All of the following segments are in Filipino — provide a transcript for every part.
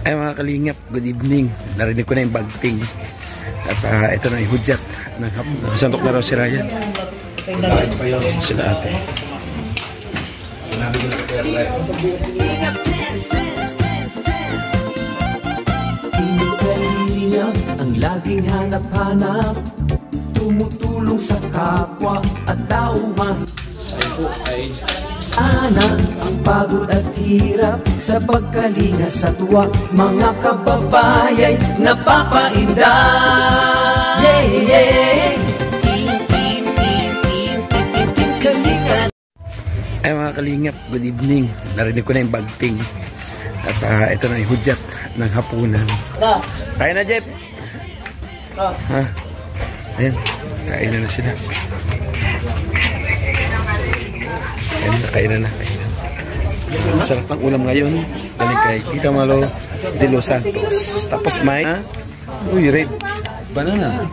Ay mga kalingap, good evening. Narinig ko na yung bagting. At ito na yung hudyat. Nakasantok na raw si Ryan. Bakit pa yun sila ate? Kalingap ang laging hanap-hanap, tumutulong sa kapwa at tauhan. Anak ang pagod at hirap sa pagkalinga sa tuwa, mga kababayay napapainda. Yeah, yeah. Ay mga kalingap, good evening. Narinig ko na yung bagting. At ito na yung hudyat ng hapunan. Kaya na, Jeff? Ha? Ayan, kain na sila. Kain na. Sarap ng ulam ngayon. Galing kay Tita Malo de Los Santos. Tapos may uy, red banana.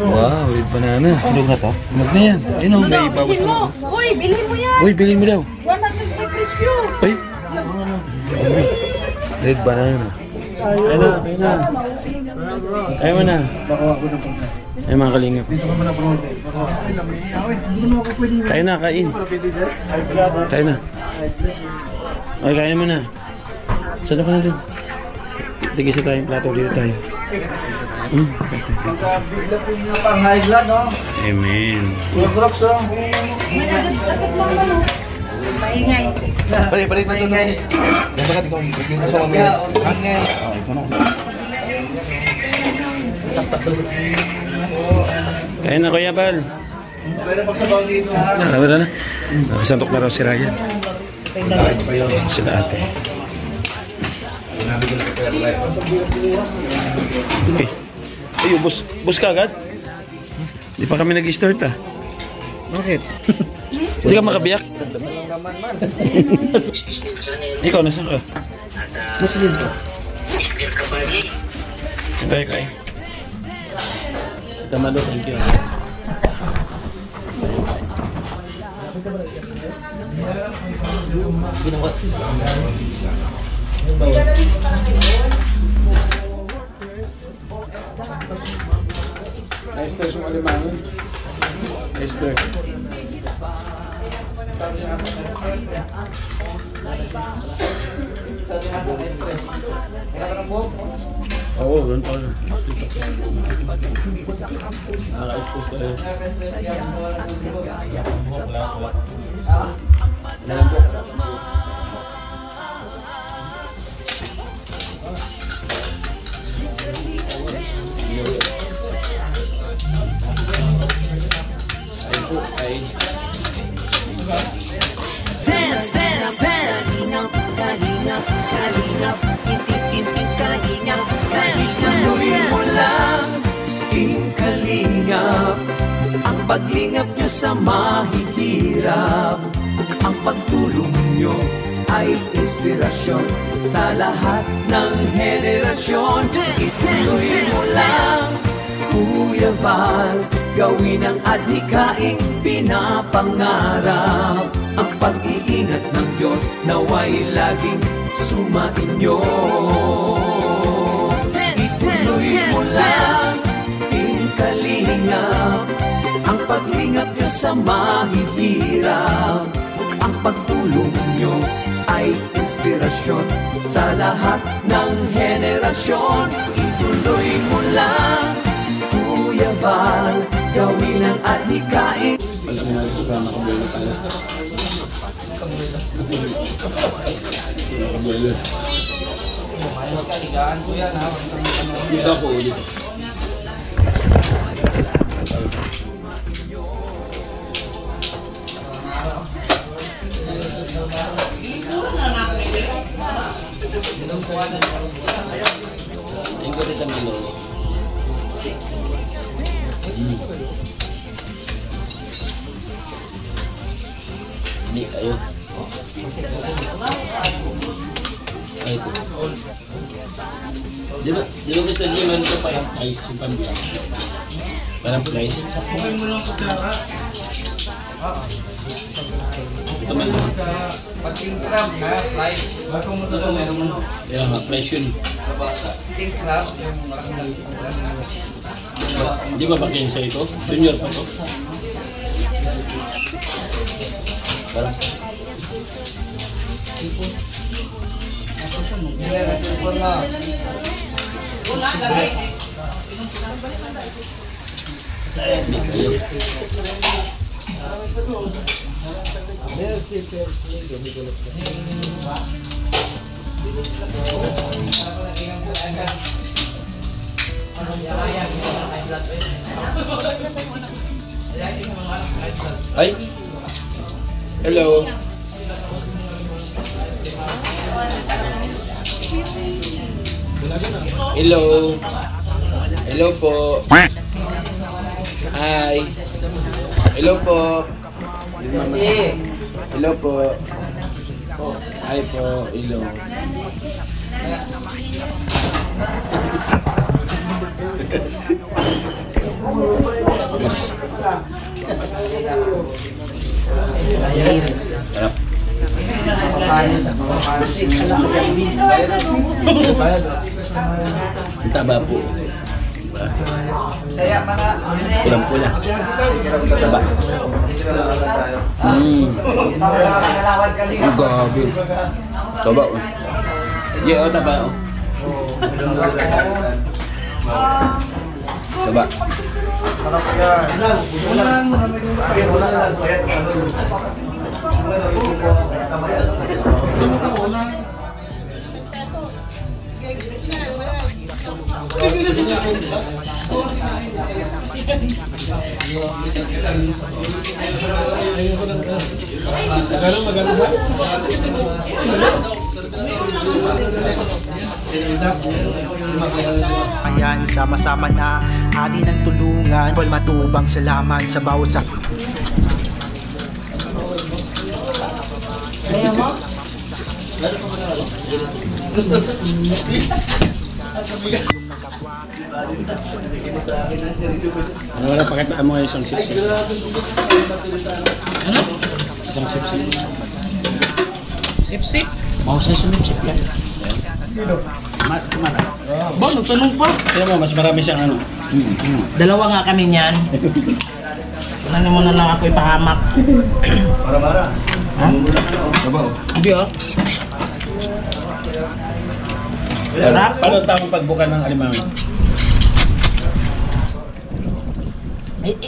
Wow, red banana. Ano nga to? Mag na yan. Ayun, may bawas na. Uy, bilhin mo yan. Uy, bilhin mo daw. 150 yun. Uy. Red banana. Ayun na. Ayaw mo na. Ay mga kalingap. Kain na, kain. Kain na. Ay, kain mo na. Sada ka na rin. Tigisa tayong plato dito tayo. Amen. Maingay. Balik na doon. Dapat ito yung kasama mo. Kain na, Kuya Bal. Wala na. Nakasantok na raw si Ryan. Bakit pa yun sila ate? Okay. Ay, bus ka agad? Hindi pa kami nag-start ah. Bakit? Hindi ka makabiyak? Ikaw, nasan ka? Nasa dito. Tayo kain. Tamalo, thank you. Esther sa Alimangon. Esther. Oo, ganun pa rin. Nakaka-expose tayo. Dance, dance, dance. Kalingap, kalingap, tintin, kalingap. Dance, tuloy mo lang, kalingap. Ang paglingap nyo sa mahihirap, ang pagtulong nyo ay inspirasyon sa lahat ng henerasyon. Ituloy mo lang, Kuya Val, gawin ang adhikaing pinapangarap. Ang pag-iingat ng Diyos naway laging sumainyo. Ituloy mo lang, kalingap, ang paglingap nyo sa mahihirap. Ang pagtulong nyo ay inspirasyon sa lahat ng henerasyon. Ituloy mo lang, Kuya Val, gawin ang adhikain. Ini kayo. Ay, ito. Di ba gusto niyo meron ko pa yung ice yung pambiyak? Parang slice. Kumain mo lang kutsara. Ito man lang. King crab na, fly. Bakong mo ito meron mo. Kaya nga, flash yun. King crab, yung malaking crab. Di ba bakensa ito? Junior pa ito? Parang. Telepon na. Ay! Hello! Hello! Hello po! Hi! Hello po! Hello po! Hi po! Hello! Sarap. Ang taba po. Pulang-pula. Taba. Ang gabi. Taba. Yeah, oh, taba. Taba. Ayan, sama-sama na atin ang tulungan. Matubang salamat sa bawat sakit. Ano wala pakitaan mo isang sip-sip? Ano? Isang sip-sip. Sip-sip? Mau sa sip-sip ka? Mas marami. Ba, nagtanong pa. Kaya mo, mas marami siyang ano. Dalawa nga kami niyan. Ano mo na lang ako ipahamak. Para-para. Ha? Sabaw. Hindi oh. Sarap. Paano ang tamang pagbuka ng alimango?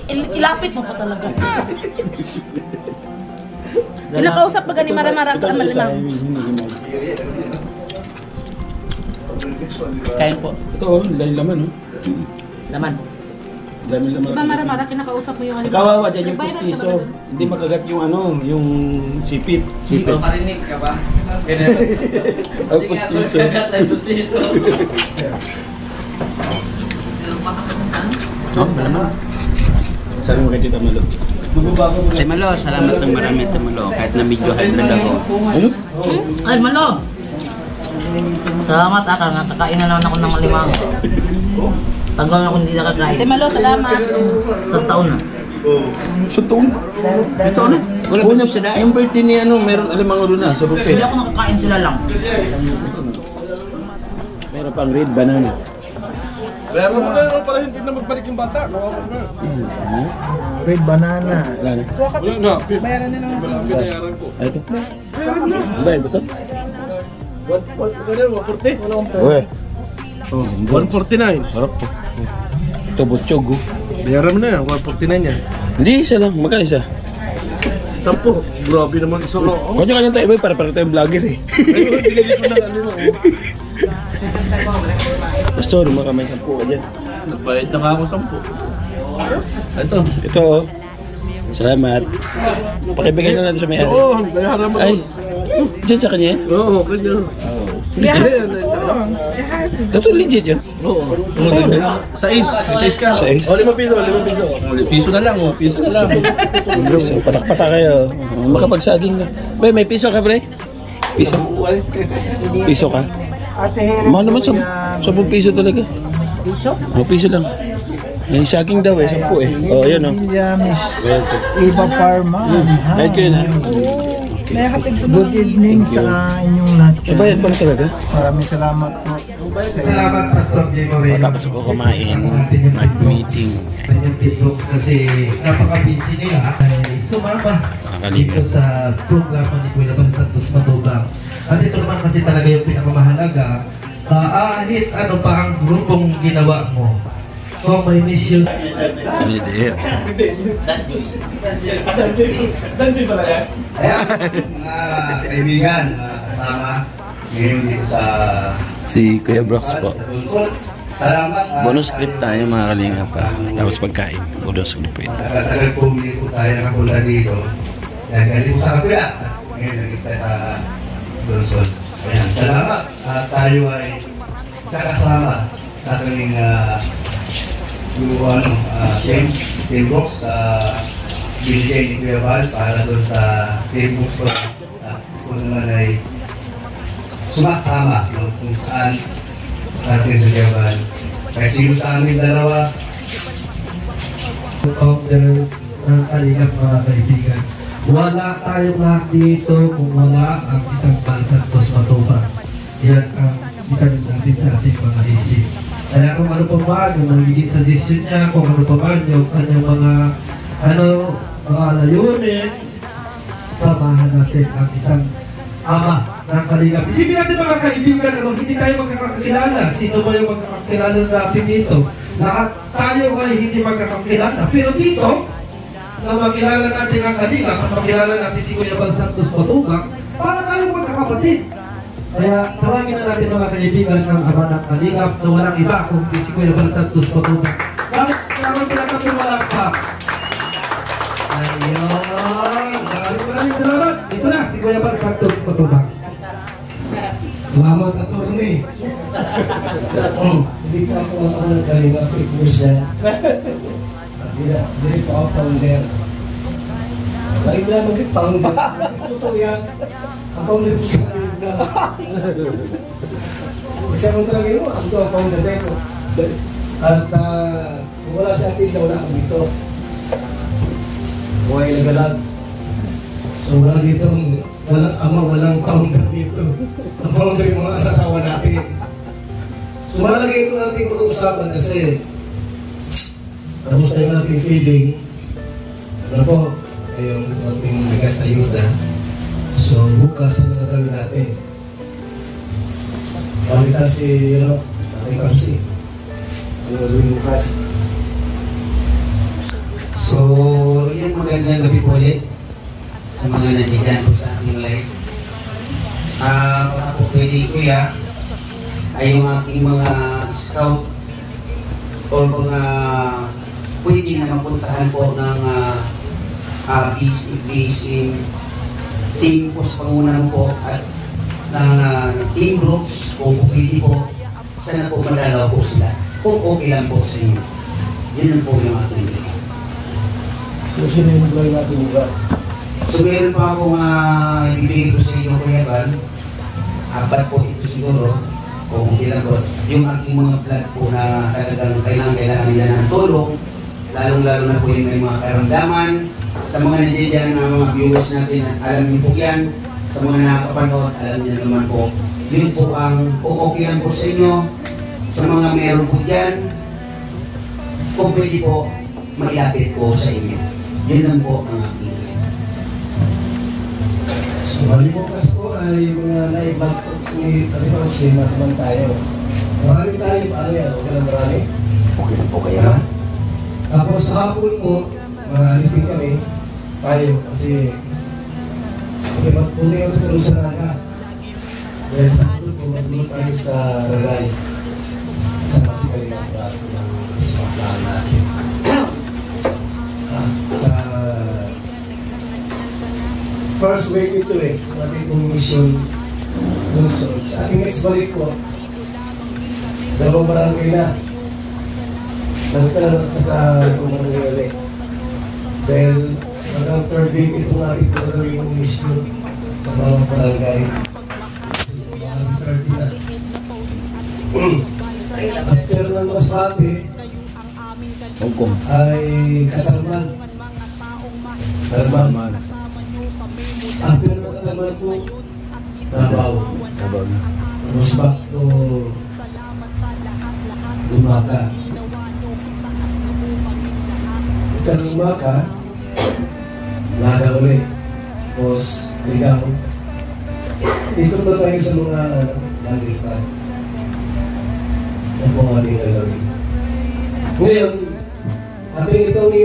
Ilapit mo pa talaga. Pinakausap ba gani mara-mara ka malamang? Kain po. Ito oh, dahil laman oh. Laman. Dami laman. Diba mara-mara kinakausap mo yung Kawawa dyan yung pustiso. Hindi makagat yung ano, yung sipit. Dito parinig ka ba? Ang pustiso. Pustiso. Oh, malamang. Saan mo kay Tita Malo? Si Malo, salamat ng marami Tita Malo. Kahit na medyo high blood ako. Ano? Ay, Malo! Salamat aka, nakakain na naman ako ng malimang. Tagal na ako hindi nakakain. Malo, salamat. Sa taon na. Sa taon? Ito na. Wala po na siya. Yung birthday ni ano, meron alimango doon na sa buffet. Hindi ako nakakain sila lang. Meron pang red banana. Kaya mo na para hindi na magbalik yung bata. Red banana. Wala na. Wala na. Bayaran na lang. Wala binayaran ko. Ay, ito. Bayad ba ito? 140. Uwe. Oh, 149. sarap po. Ito butchog oh. Bayaran mo na yan. 149 yan. Hindi, isa lang. Magkano isa? 10. Grabe naman isang loob. Kanya-kanya tayo ba? Para tayong vlogger eh. Ayun, binili ko na ano. Pastor, makamay 10 ka dyan. Nagbayad na ako 10. Ito. Ito oh. Salamat. Pakibigay na natin sa may-ari. Oo, bayaran mo. Ay, dyan sa kanya eh? Oo, kanya. Ito legit yun? Oo. Sais ka. Sais. O, 5 piso, 5 piso. Piso na lang, piso na lang. So, patak-patak kayo. Makapagsaging na. Bay, may piso ka, pre? Piso? Piso ka? Mahal naman, 10 piso talaga. Piso? O, piso lang. May saging daw eh, 10 eh. O, yun o. Iba Parma. Kahit ko yun ha. Good evening sa inyong lahat. Bayad pala talaga? Maraming salamat po. Salamat, Pastor Jay Moreno. Tapos ako kumain, nag-meeting. Kanyang TikToks kasi napaka-busy nila ay sumama dito sa programa ni Kuya Laban Santos Matubang. At ito naman kasi talaga yung pinakamahalaga. Kahit ano pa ang grupong ginawa mo, kung may mission. Hindi. Ayan, mga kaibigan, mga kasama, ngayon dito sa... Si Kuya Brox po. Salamat. Bonus clip tayo mga kalingap ka. Tapos pagkain. Bonus clip po ito. Tagal po hindi po tayo nakapunta dito. Dahil galing po sa kapila. Ngayon naging tayo sa Luzon. Ayan, salamat. At tayo ay kakasama sa kaming team box sa binigay ni Kuya Val para doon sa team box ko. Kung naman ay sumasama kung saan natin sa Kuya Val. Kahit sino sa aming dalawa, Founder ng Kalingap, mga kaibigan. Wala tayong lahat dito kung wala ang isang Val Santos Matubang. Yan ang itanin natin sa ating mga isip. Kaya kung ano pa ba yung magiging suggestion niya, kung ano pa ba yung kanyang mga layunin, samahan natin ang isang ama ng Kalingap. Isipin natin mga kaibigan na hindi tayo magkakakilala. Sino ba yung magkakakilala natin dito? Lahat tayo ay hindi magkakakilala. Pero dito, na makilala natin ang Kalingap at makilala natin si Kuya Val Santos Matubang, para tayo magkakapatid. Kaya tawagin na natin mga kaibigan ng ama ng Kalingap na walang iba kung si Kuya Val Santos Matubang. Bakit kailangan pinakapilwalak pa? Ayun! Maraming salamat! Ito na, si Kuya Val Santos Matubang. Salamat, attorney. Hindi pa ako ang Kalingap Christian. Hindi pa ako founder. Lagi mo lang mag-founder. Totoo yan. Ang founder ko sa Kalingap. Isa mong talaga yun, ang ito ang founder dito. At kung wala sa atin, wala kami dito. Buhay nagalag. So wala dito, walang ama, walang founder dito. Ang founder yung mga asasawa natin. So malagay ito natin pag-uusapan kasi tapos tayo natin feeding. Ano po, yung ating bigas na ayuda. So bukas ang nagawin natin. Balita si, ating kapsi. Ano gawin bukas? So, yan magandang gabi po ulit sa mga nandiyan po sa ating live. Baka po pwede Kuya ay yung aking mga scout o mga pwede na mapuntahan po ng base team po sa pangunan po at ng team groups kung pwede po sana po madalaw po sila kung okay lang po sa inyo. Yun po yung aking So sino yung gawin natin bukas? So meron pa akong ibigay ko sa inyo Kuya Val. Apat po ito siguro kung ilan po yung aking mga vlog po na talagang kailangan nila ng tulong, lalong-lalo na po yung may mga karamdaman sa mga nandiyan na mga viewers natin, alam niyo po yan, sa mga nakapanood, alam niyo naman po yun po ang okay lang po sa inyo, sa mga meron po dyan kung pwede po mailapit po sa inyo, yun lang po ang aking So bukas po ay mga naibag po ni Tatipaksi naman tayo. Marami tayo paano yan? Okay lang marami? okay lang po kaya. Tapos sa hapon po, marami din kami tayo kasi magpuli ako sa Lusanaga. Dahil sa hapon po, magpuli tayo sa Saragay. Sa Masikali ng plato ng isang natin. First week ito natin pong mission Luzon. Sa ating next balik po, dalawang barangay na. Nagkaroon sa kung mangyayari. Dahil hanggang third week ito natin po gawin yung mission ng mga barangay. After ng Masbate ay Katarman. After ng naman po, Davao. Tapos back to Lumaka. Lumaka, Lada ulit. Tapos Ligaw. Dito na tayo sa mga lalipan. Ang mga ating lalawin. Ngayon, ating ito ni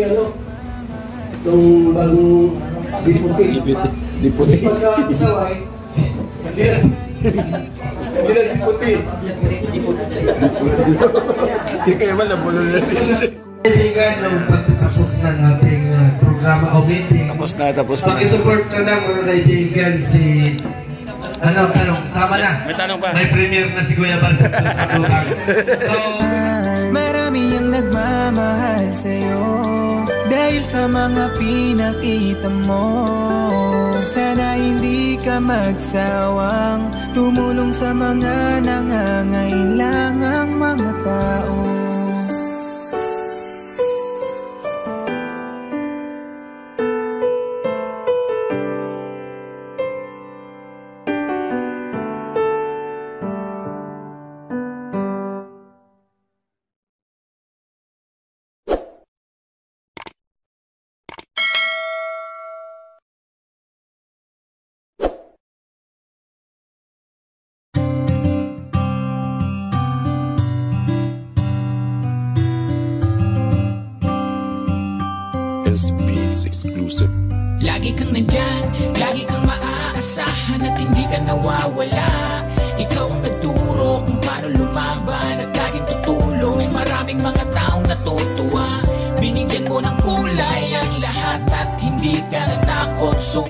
itong bagong diputi. Diputi. Pagkakasaway, hindi na diputi. Hindi kayo man nabulol na rin. Kaibigan, nung pagtatapos ng ating programa o meeting, Tapos na. pakisupport na lang mga kaibigan si... tama na. May tanong pa. May premiere na si Kuya Bal sa tulungan. So, Marami ang nagmamahal sa'yo dahil sa mga pinakita mo. Sana hindi ka magsawang tumulong sa mga nangangailangang mga tao. Beats exclusive. Lagi kang nandyan, lagi kang maaasahan at hindi ka nawawala. Ikaw ang nagturo kung paano lumaban at laging tutulong. Maraming mga taong natutuwa, binigyan mo ng kulay ang lahat at hindi ka natakot.